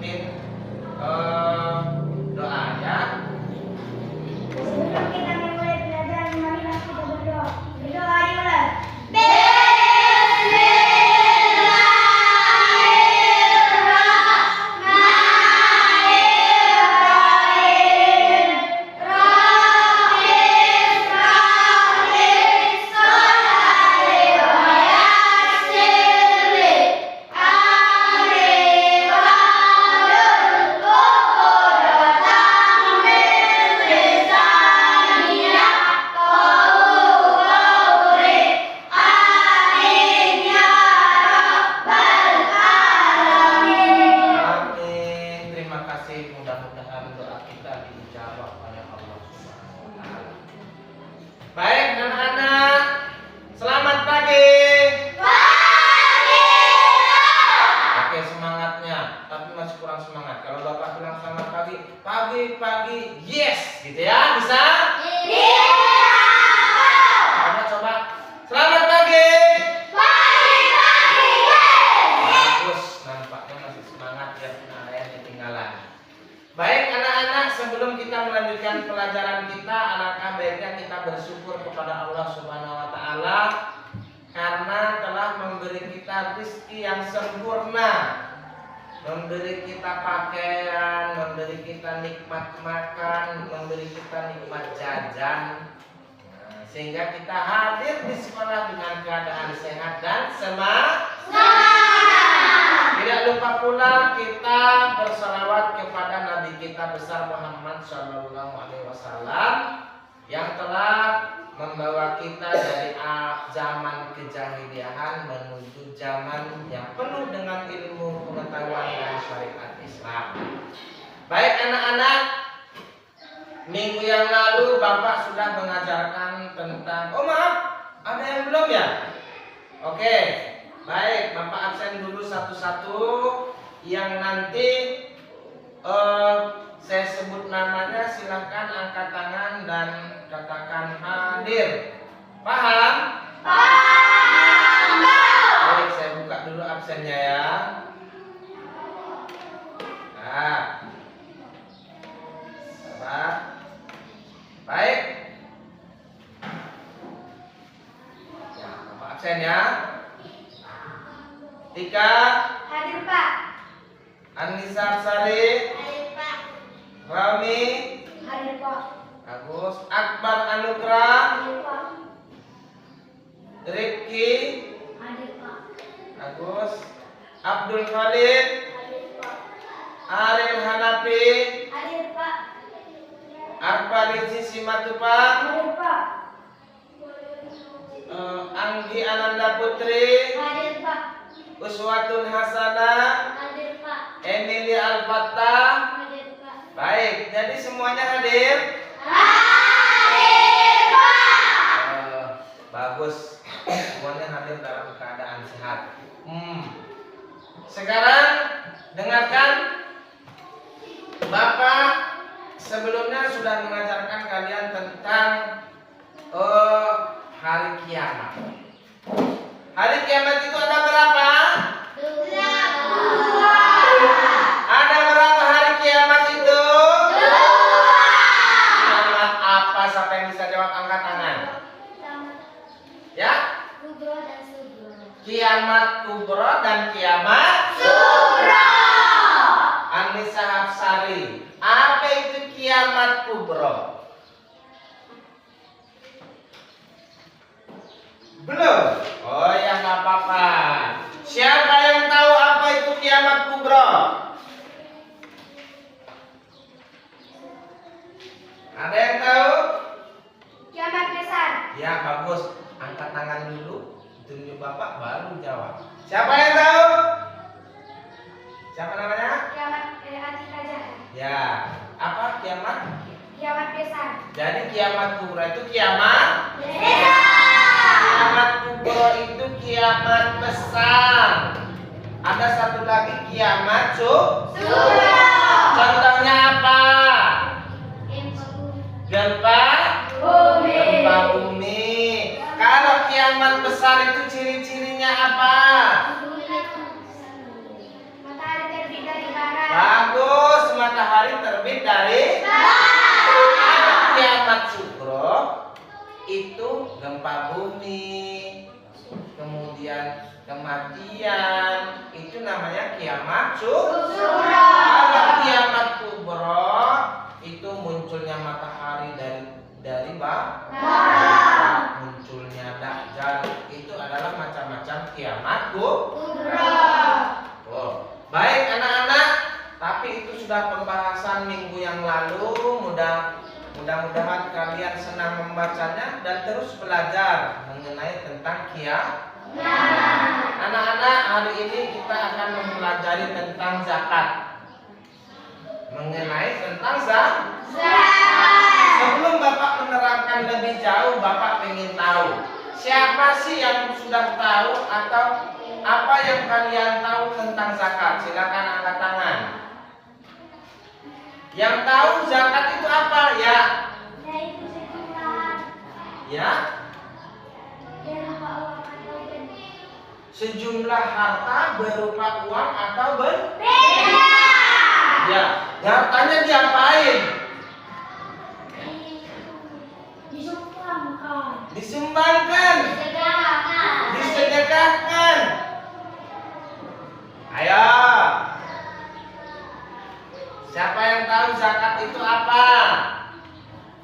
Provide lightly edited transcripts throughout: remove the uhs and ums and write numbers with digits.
lanjutin doa ya. Sebelum kita memulai pelajaran, marilah kita berdoa. Berdoa dimulai. Mudah-mudahan doa kita dijawab oleh Allah Subhanahu wa taala. Baik anak-anak, selamat pagi. Pagi. Oke, semangatnya, tapi masih kurang semangat. Kalau Bapak bilang selamat pagi, pagi, yes, gitu ya, bisa? Iya. Coba, selamat pagi. Pagi, yes. Bagus, nampaknya masih semangat ya, ada yang ketinggalan. Baik anak-anak, sebelum kita melanjutkan pelajaran kita, alangkah baiknya kita bersyukur kepada Allah Subhanahu wa taala karena telah memberi kita rezeki yang sempurna, memberi kita pakaian, memberi kita nikmat makan, memberi kita nikmat jajan, sehingga kita hadir di sekolah dengan keadaan sehat dan semangat. Tidak lupa pula kita bersalawat kepada Nabi kita besar Muhammad Shallallahu Alaihi Wasallam yang telah membawa kita dari zaman kejahiliahan menuju zaman yang penuh dengan ilmu pengetahuan dan syariat Islam. Baik anak-anak, minggu yang lalu Bapak sudah mengajarkan tentang, oh maaf, ada yang belum ya? Oke. Baik, Bapak absen dulu satu-satu. Yang nanti saya sebut namanya, silahkan angkat tangan dan katakan hadir. Paham? Paham. Baik, saya buka dulu absennya ya. Nah, sabar. Baik. Ya, Bapak absen ya. Tika Hadir Pak. Anissa Sari, Hadir Pak. Rami, Hadir Pak. Agus, Akbar Anugrah, Hadir Pak. Rifki, Hadir Pak. Agus, Abdul Khalid, Hadir Pak. Aril Hanafi, Hadir Pak. Akbar Rizi Simatupang, Hadir Pak. Anggi Ananda Putri, Hadir Pak. Uswatun Hasanah, Hadir Pak. Emilia Al-Fattah. Hadir Pak. Baik, jadi semuanya hadir. Hadir Pak. Bagus, semuanya hadir dalam keadaan sehat. Sekarang dengarkan, Bapak sebelumnya sudah mengajarkan kalian tentang hari kiamat. Hari kiamat itu ada berapa? Dua. Ada berapa hari kiamat itu? Dua. Kiamat apa? Siapa yang bisa jawab, angkat tangan. Ya? Kubro dan Sugro. Kiamat kubro dan kiamat Sugro. Anissa Hapsari. Apa itu kiamat kubro? Belum? Oh ya, nggak apa-apa. Siapa yang tahu apa itu kiamat kubro? Ada yang tahu? Kiamat besar. Ya, bagus. Angkat tangan dulu, tunjuk Bapak baru jawab. Siapa yang tahu? Siapa namanya? Kiamat hati raja. Ya, apa kiamat? Kiamat besar. Jadi kiamat kubro itu kiamat. Besar. Kiamat kubro itu kiamat besar. Ada satu lagi kiamat Sugro. Contohnya apa? Gempa Bumi. Gempa bumi. Kalau kiamat besar itu ciri-cirinya apa? Matahari terbit dari barat. matahari terbit dari barat. Kiamat sugro itu gempa bumi, kemudian kematian, itu namanya kiamat sugro. Kalau kiamat kubro itu munculnya matahari dari barat, munculnya dajjal, itu adalah macam-macam kiamat kubro. Oh, baik anak-anak, tapi itu sudah pembahasan minggu yang lalu. Mudah-mudahan kalian senang membacanya dan terus belajar mengenai tentang kiamat. Anak-anak, hari ini kita akan mempelajari tentang zakat. Mengenai tentang zakat. Sebelum Bapak menerangkan lebih jauh, Bapak ingin tahu siapa sih yang sudah tahu atau apa yang kalian tahu tentang zakat? Silakan angkat tangan. Yang tahu zakat itu apa? Ya. Yaitu sejumlah Ya. berupa uang atau benda. Sejumlah harta berupa uang atau benda. Ya. Hartanya diapain? Disumbangkan. Disumbangkan. Disedekahkan. Disedekahkan. Ayo. Siapa yang tahu zakat itu apa?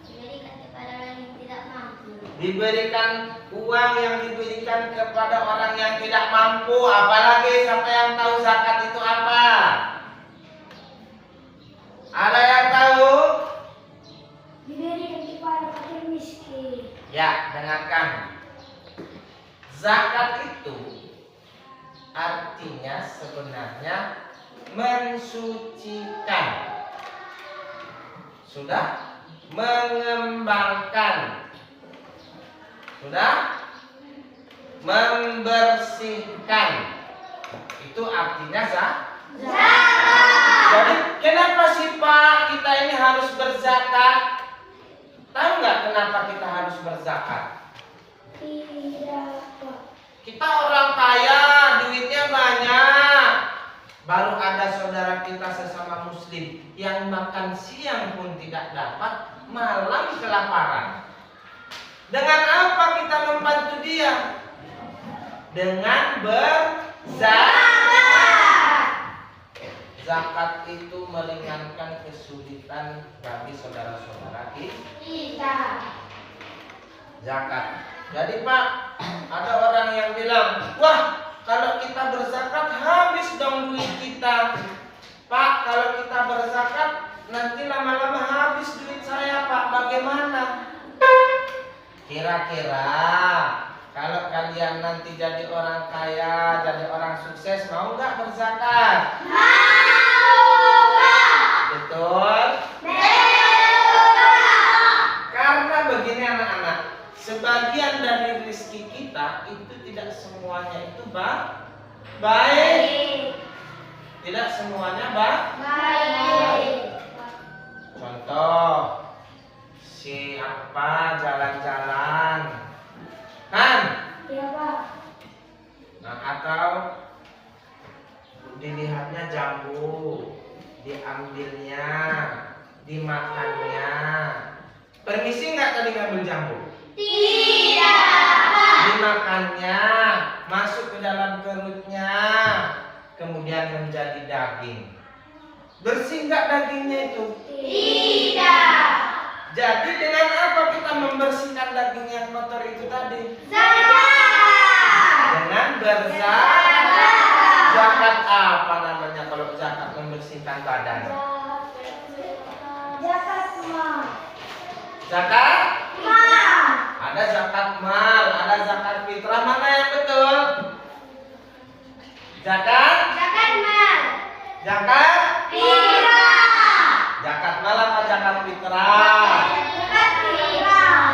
Diberikan kepada orang yang tidak mampu. Diberikan uang yang diberikan kepada orang yang tidak mampu. Apalagi siapa yang tahu zakat itu apa? Ada yang tahu? Diberikan kepada fakir miskin. Ya, dengarkan. Zakat itu artinya sebenarnya mensucikan. Sudah? Mengembangkan. Sudah? Membersihkan. Itu artinya zakat. Jadi kenapa sih Pak kita ini harus berzakat? Tahu nggak kenapa kita harus berzakat? Tidak. Kita orang kaya, duitnya banyak. Baru ada saudara kita sesama muslim yang makan siang pun tidak dapat, malam kelaparan. Dengan apa kita membantu dia? Dengan berzakat. Zakat itu meringankan kesulitan bagi saudara-saudara Kita. zakat. Jadi Pak, ada orang yang bilang, wah kalau kita berzakat habis dong duit kita. Pak, kalau kita berzakat nanti lama-lama habis duit saya Pak, bagaimana? Kira-kira kalau kalian nanti jadi orang kaya, jadi orang sukses, mau nggak berzakat? Betul? Karena begini anak-anak, sebagian dari rezeki kita itu tidak semuanya itu baik. Tidak semuanya Baik. Contoh, si apa jalan-jalan, kan? Iya Pak. Nah, atau dilihatnya jambu, diambilnya, dimakannya. Permisi nggak tadi ngambil jambu? Tidak. Dimakannya, masuk ke dalam perutnya, kemudian menjadi daging. Bersih nggak dagingnya itu? Tidak. Jadi dengan apa kita membersihkan daging yang kotor itu tadi? Zakat. Dengan berzakat. Zakat apa namanya kalau zakat membersihkan badan? Zakat mal. Zakat? Mal. Ada zakat mal, ada zakat fitrah. Mana yang betul? Zakat? Zakat mal. Zakat? Fitrah. Zakat mal apa zakat fitrah? Zakat fitrah.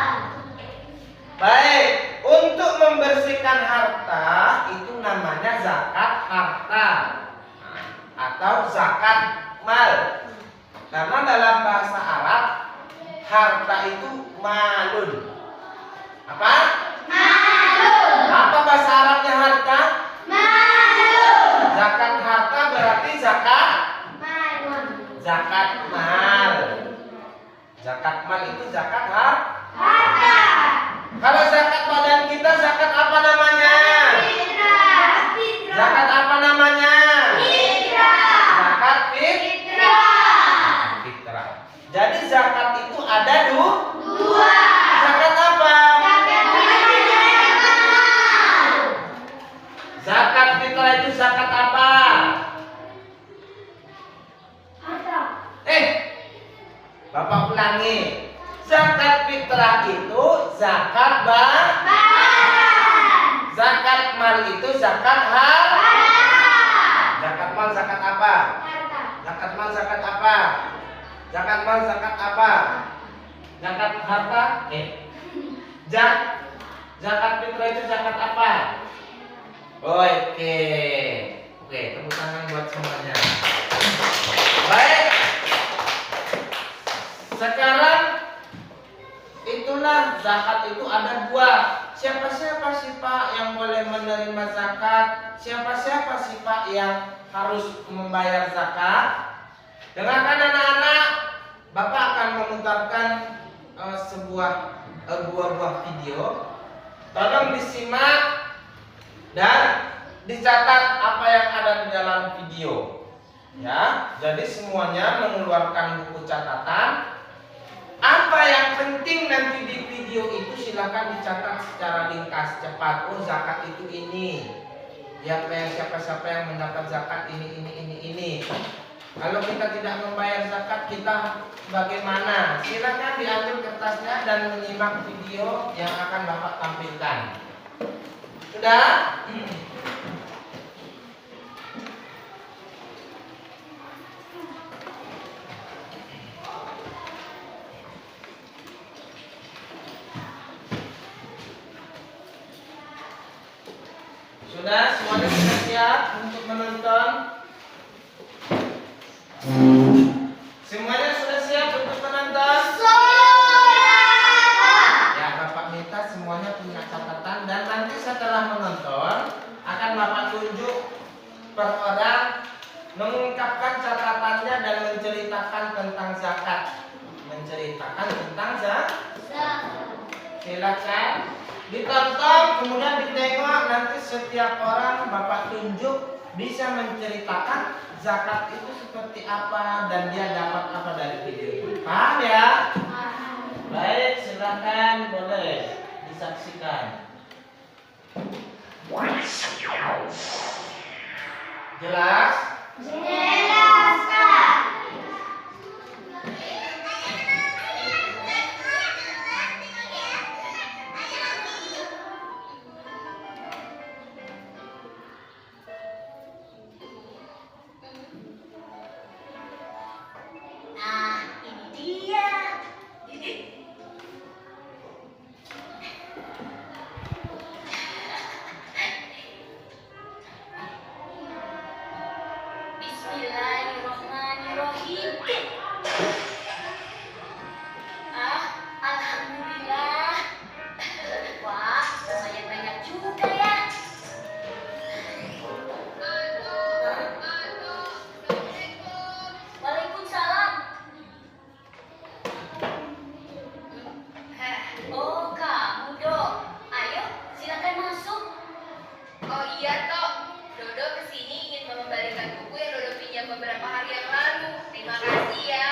Baik, untuk membersihkan harta itu namanya zakat harta atau zakat mal. Karena dalam bahasa Arab harta itu malun. Apa? Malun. Apa bahasa Arabnya harta? Malun. Zakat harta berarti zakat Malun. Zakat mal. Zakat mal itu zakat harta, Kalau zakat badan kita zakat apa namanya? fitrah, Zakat apa namanya? Zakat fitrah. Jadi zakat itu ada dua, zakat apa? Zakat fitrah itu zakat apa? harta, Bapak ulangi. Zakat fitrah itu zakat zakat mal itu zakat zakat mal zakat apa? harta, Zakat mal zakat apa? Zakat mal zakat apa? Zakat harta? Zakat fitrah itu zakat apa? Oke, tepuk tangan buat semuanya. Baik. Sekarang itulah zakat itu ada dua. Siapa sih Pak yang boleh menerima zakat? Siapa sih Pak yang harus membayar zakat? Dengarkan anak-anak, Bapak akan memutarkan dua buah video. Tolong disimak dan dicatat apa yang ada di dalam video. Ya, jadi semuanya mengeluarkan buku catatan. Apa yang penting nanti di video itu silakan dicatat secara ringkas cepat. Oh, zakat itu ini. Ya, siapa yang mendapat zakat ini. Kalau kita tidak membayar zakat, kita bagaimana? Silakan diambil kertasnya dan menyimak video yang akan Bapak tampilkan. Sudah? Sudah? Semuanya sudah siap untuk menonton? Semuanya sudah siap untuk menonton? Ya, Bapak minta semuanya punya catatan dan nanti setelah menonton akan Bapak tunjuk per orang mengungkapkan catatannya dan menceritakan tentang zakat. Silakan ditonton, kemudian ditengok, nanti setiap orang Bapak tunjuk bisa menceritakan zakat itu seperti apa dan dia dapat apa dari video itu. Paham ya? Baik, silakan boleh disaksikan. Jelas? jelas, Kak. Nah, ini dia. Bismillahirrahmanirrahim. Alhamdulillah. Wah, lumayan banyak juga ya. Waalaikumsalam. Oh, kamu, Dok. Ayo, silakan masuk. Oh iya, Tok. Dodo kesini ingin mengembalikan buku yang Dodo pinjam beberapa hari yang lalu. Terima kasih ya.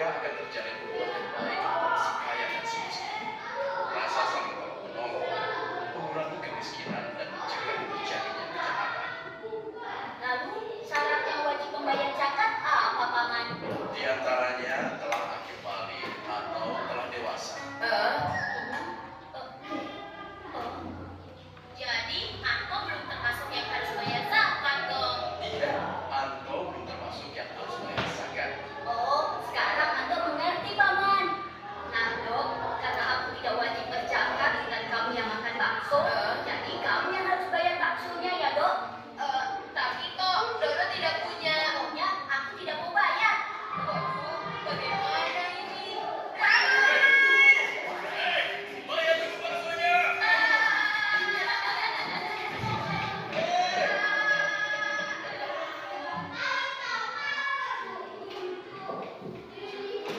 maka akan terjalin hubungan yang baik antara si kaya dan si miskin. Rasa saling tolong-menolong mengurangi kemiskinan dan mencegah terjadinya kejahatan. Lalu syarat yang wajib membayar zakat apa, Paman? Di antaranya telah akil balik atau telah dewasa. Jadi, aku belum termasuk yang harus bayar zakat dong. Iya, Anto belum termasuk yang harus bayar zakat. Oh, sekarang Anda mengerti, Paman. Nah, Dok, karena aku tidak wajib berzakat dan kamu yang makan bakso, jadi kamu yang harus bayar baksonya ya, Dok. Tapi toh Dodo tidak punya. Pokoknya aku tidak mau bayar. Waduh, bagaimana ini? Bayar dulu baksonya.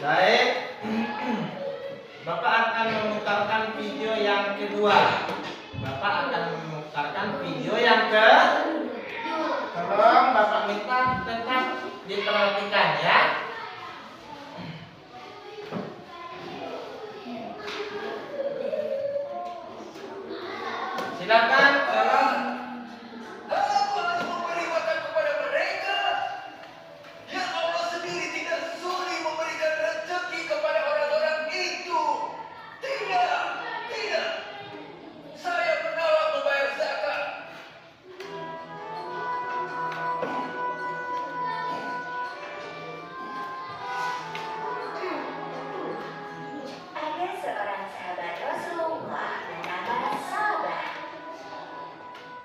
Baik. Bapak akan memutarkan video yang kedua. Bapak akan memutarkan video yang ke. Tolong Bapak minta tetap diperhatikan ya. Silakan tolong. Aku harus memberi makan kepada mereka. Ya Allah sendiri tidak sudi memberikan rezeki kepada orang-orang itu. Tidak, tidak. Saya menolak membayar zakat. Ada seorang sahabat Rasulullah bernama Salabah.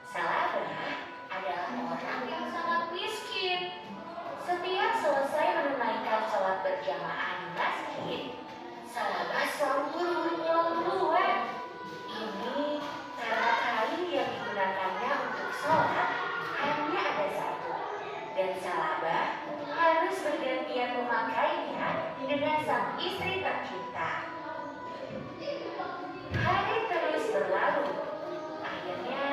Salabah adalah orang yang sangat miskin. Setiap selesai menunaikan sholat berjamaah di masjid, Salabah selalu buru-buru pulang duluan. Ini karena kain yang digunakannya untuk sholat hanya ada satu, dan Salabah harus bergantian memakainya dengan sang istri tercinta. Hari terus berlalu. Akhirnya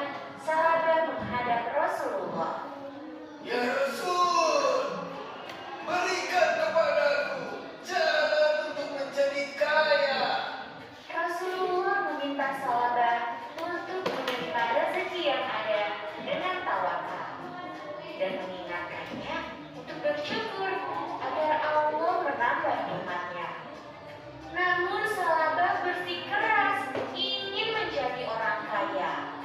Salabah menghadap Rasulullah. Ya Rasul, berikan kepadaku jalan untuk menjadi kaya. Rasulullah meminta Salabah untuk menerima rezeki yang ada dengan tawakal dan mengingatkannya untuk bersyukur agar Allah menambah nikmatnya. Namun Salabah bersikeras ingin menjadi orang kaya.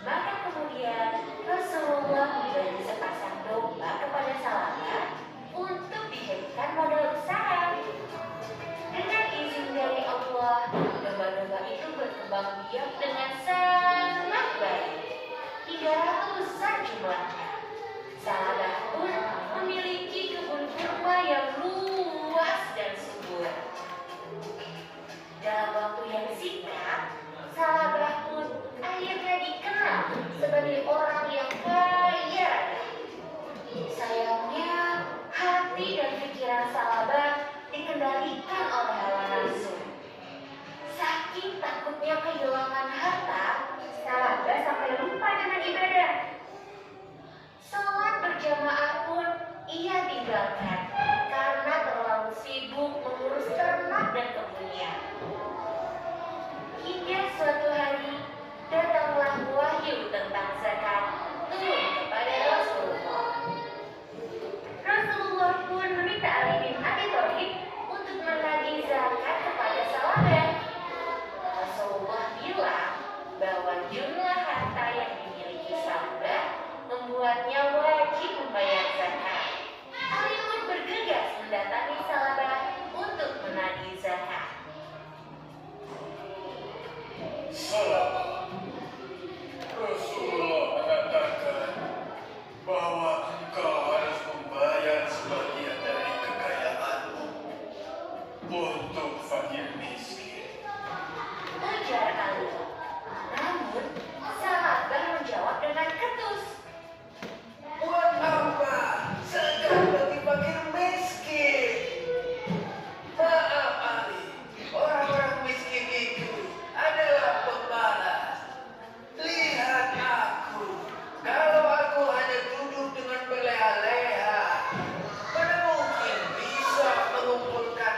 Maka kemudian Rasulullah memberi sepasang domba kepada Salabah untuk dijadikan modal usaha. Dengan izin dari Allah, domba-domba itu berkembang biak dengan sangat baik, hingga ratusan jumlahnya. Salabah pun memiliki kebun kurma yang luas dan subur. Dalam waktu yang singkat, Salabah pun akhirnya dikenal sebagai orang yang kaya raya. Sayangnya, hati dan pikiran Salabah dikendalikan oleh hawa nafsu. Saking takutnya kehilangan harta, Salabah sampai lupa dengan ibadah. Sholat berjamaah pun ia tinggalkan karena terlalu sibuk mengurus ternak dan kebunnya. Hingga suatu hari datanglah wahyu tentang zakat turun kepada Rasulullah. Rasulullah pun meminta Ali bin Abi Thalib untuk menagih zakat kepada Salabah. Rasulullah bilang bahwa jumlah harta yang dimiliki Salabah membuatnya wajib membayar zakat. Ali pun bergegas mendatangi Salabah untuk menagih zakat. Salabah, Rasulullah mengatakan bahwa engkau harus membayar sebagian dari kekayaanmu untuk fakir miskin. Ujar Ali. Namun Salabah menjawab dengan ketus. Buat apa zakat bagi fakir miskin? Maaf Ali, orang-orang miskin itu adalah pemalas. Lihat aku, kalau aku hanya duduk dengan berleha-leha, mana mungkin bisa mengumpulkan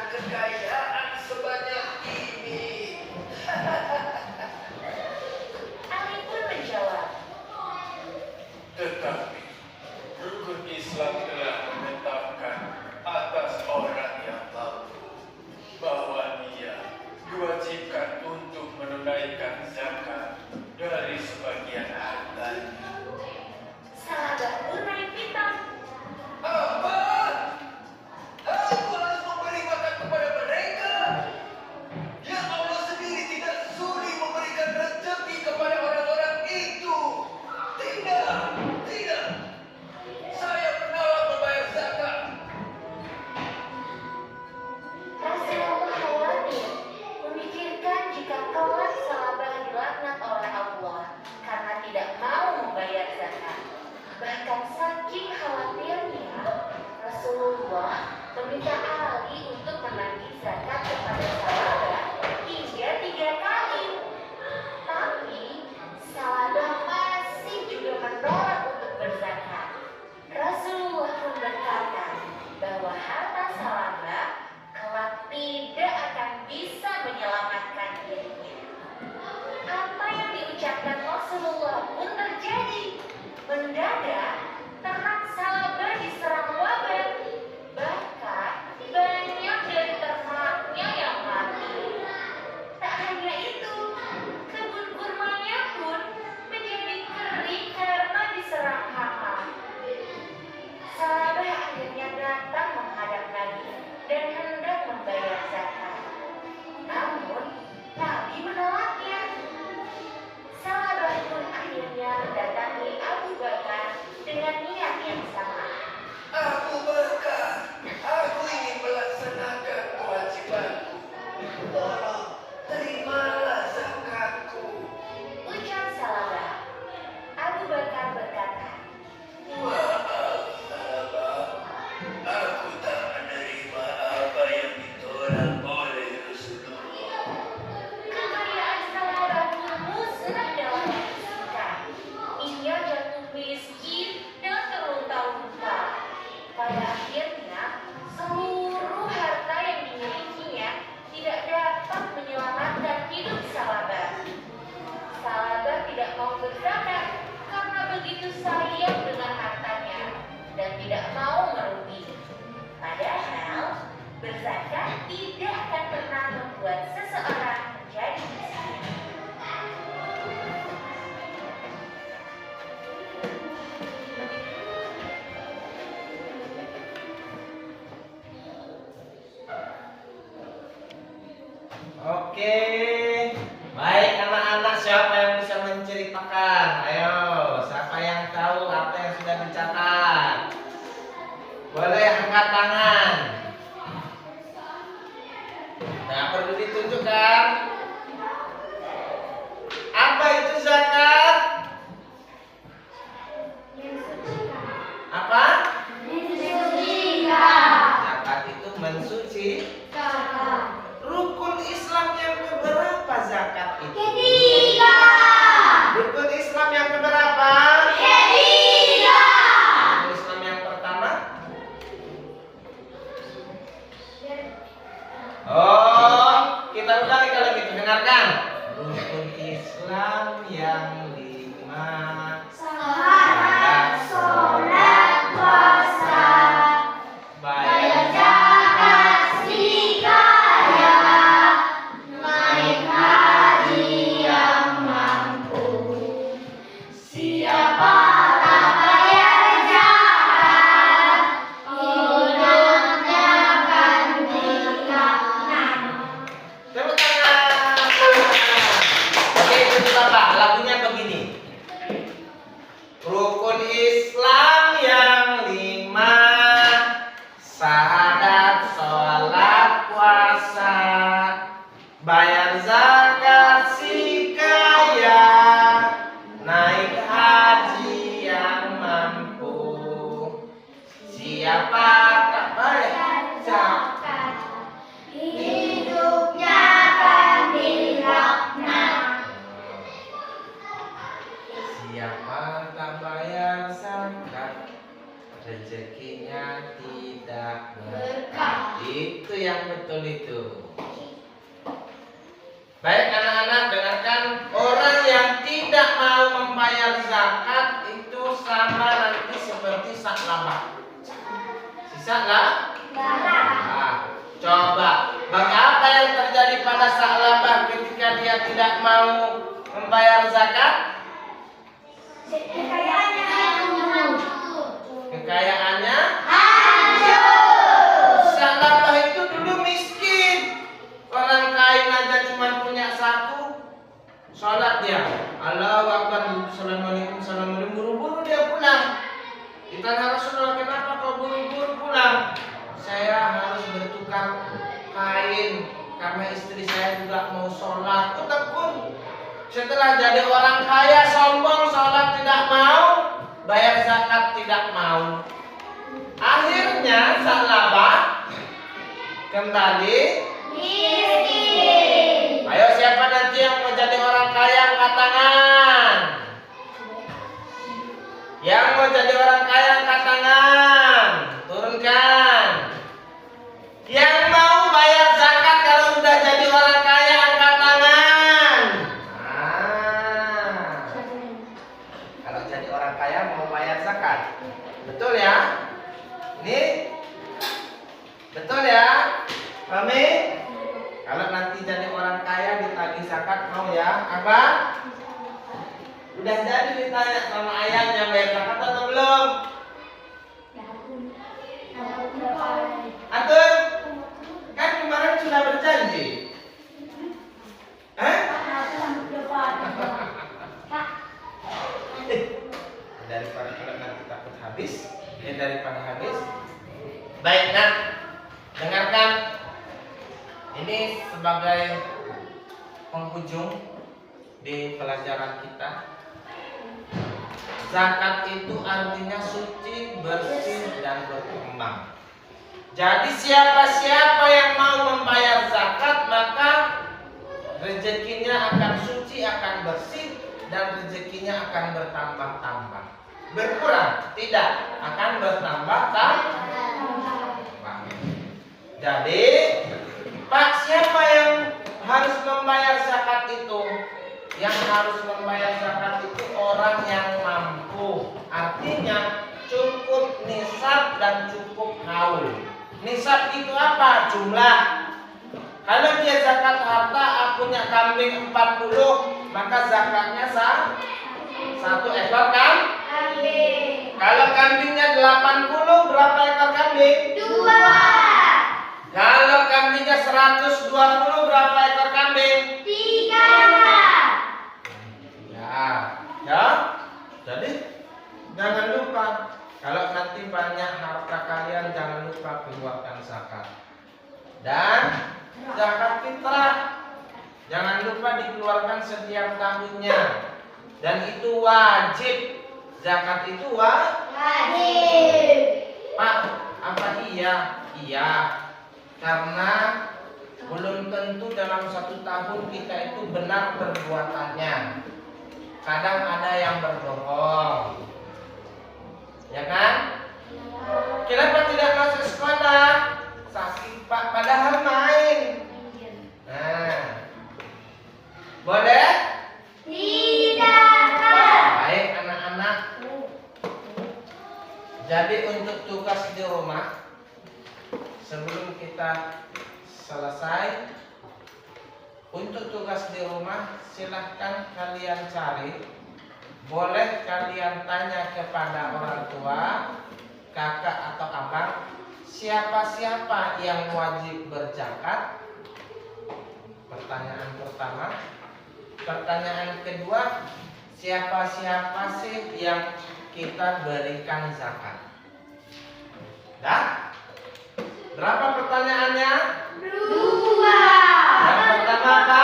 zakat tidak akan pernah membuat seseorang menjadi miskin. Oke, baik anak-anak, siapa yang bisa menceritakan? Ayo, siapa yang tahu apa yang sudah dicatat? Boleh angkat tangan. Nah, perlu ditunjukkan. Apa itu zakat? Apa? Zakat itu mensuci. Rukun Islam yang keberapa zakat itu? Ketiga. Rukun Islam yang keberapa? Ketiga. Rukun Islam yang pertama? Oh, kita ulangi kalau gitu. Dengarkan. Rukun Islam yang 5. Salat, sholat, puasa, bayar Bayar zakat, zikaya, naik haji yang mampu. Siapa tak bayar zakat, hidupnya akan dilaknat. Tepuk tangan. Oke, itu Bapak. Lagunya begini. Rukun Islam yang 5. Syahadat, sholat, puasa, bayar zakat, zikaya, naik haji yang mampu. Siapa tak bayar zakat, Hidupnya akan dilaknat. siapa tak bayar zakat, rezekinya tidak berkah. Itu yang betul itu. Baik anak-anak, dengarkan. Orang yang tidak mau membayar zakat itu sama nanti seperti saklabah. Si saklabah? Nah, coba, apa yang terjadi pada saklabah ketika dia tidak mau membayar zakat? Kekayaannya saklabah itu dulu miskin. Orang kain aja cuma punya satu. Sholat dia, Allahu Akbar, Assalamualaikum, Assalamualaikum, buru-buru dia pulang. Ditanya Rasulullah, kenapa kau buru-buru pulang? Saya harus bertukar kain karena istri saya juga mau sholat. Tekun. Setelah jadi orang kaya, sombong, sholat tidak mau, bayar zakat tidak mau. Akhirnya saklabah kembali Miskin. Ayo, siapa nanti yang mau jadi orang kaya angkat tangan? Yang mau jadi orang kaya angkat tangan. Turunkan. Yang mau bayar zakat kalau sudah jadi orang kaya angkat tangan. Nah, kalau jadi orang kaya mau bayar zakat. Betul ya? Ini betul ya? Kami kalau nanti jadi orang kaya ditagih zakat mau ya? Abang? Udah jadi ditanya sama ayahnya bayar zakat atau belum? Atur? Kan kemarin sudah berjanji. Daripada kalau nanti takut habis, daripada habis. Baik, nak, dengarkan. Ini sebagai penghujung di pelajaran kita. Zakat itu artinya suci, bersih, dan berkembang. Jadi siapa-siapa yang mau membayar zakat, maka rezekinya akan suci, akan bersih, dan rezekinya akan bertambah-tambah. Berkurang? Tidak, akan bertambah-tambah. Jadi, Pak, siapa yang harus membayar zakat itu? Yang harus membayar zakat itu orang yang mampu. Artinya cukup nisab dan cukup haul. Nisab itu apa? Jumlah. Kalau dia zakat harta, punya kambing 40, maka zakatnya 1 ekor kan? Kalau kambingnya 80, berapa ekor kambing? 2. Kalau kambingnya 120, berapa ekor kambing? 3. Ya. Jadi jangan lupa, kalau nanti banyak harta kalian, jangan lupa keluarkan zakat. Dan zakat fitrah jangan lupa dikeluarkan setiap tahunnya. Dan itu wajib. Zakat itu Wajib. Pak, apa iya? Iya. Karena belum tentu dalam 1 tahun kita itu benar perbuatannya. Kadang ada yang berbohong. Ya kan? Kenapa tidak masuk sekolah? Sakit Pak, padahal main. Nah, boleh? Tidak. Baik anak-anak. Jadi untuk tugas di rumah, sebelum kita selesai, untuk tugas di rumah silahkan kalian cari. Boleh kalian tanya kepada orang tua, kakak atau abang, siapa-siapa yang wajib berzakat? Pertanyaan pertama. Pertanyaan kedua, siapa-siapa sih yang kita berikan zakat? Dah? Berapa pertanyaannya? 2. Yang pertama apa?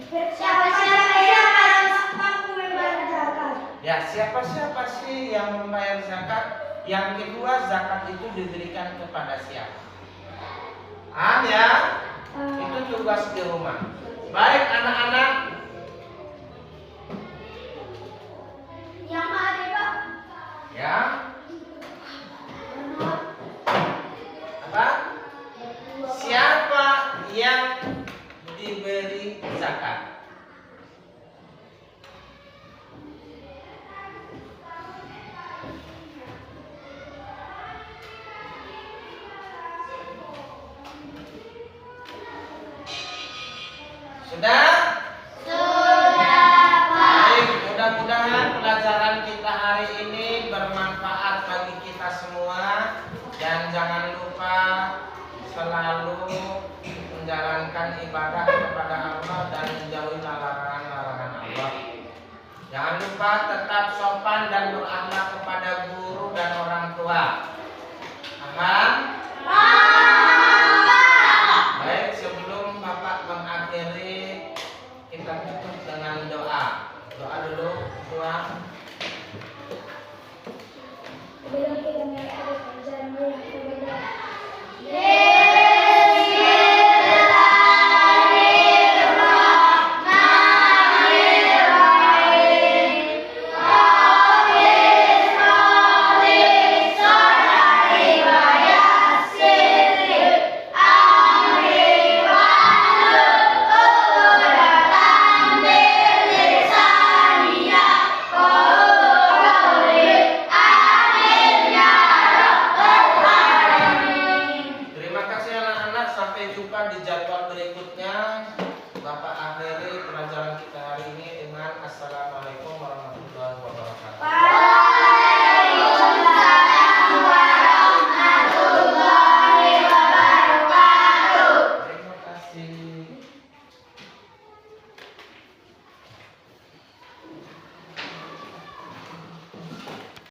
Siapa-siapa yang mampu membayar zakat? Ya, siapa-siapa sih yang membayar zakat? Yang kedua, zakat itu diberikan kepada siapa? Ya? Itu tugas di rumah. Baik anak-anak. Yang ada, Pak. Ya. Apa? Siapa yang diberi zakat? Sudah? Baik, mudah-mudahan pelajaran kita hari ini bermanfaat bagi kita semua. Dan jangan lupa selalu menjalankan ibadah kepada Allah dan menjauhi larangan-larangan Allah. Jangan lupa tetap sopan dan berakhlak kepada guru dan orang tua. Paham? Baik, sebelum Bapak mengakhiri, kita tutup dengan doa. Doa dulu, doa. Terima kasih anak-anak, sampai jumpa di jadwal berikutnya. Bapak akhiri pelajaran kita hari ini dengan Assalamualaikum warahmatullahi wabarakatuh.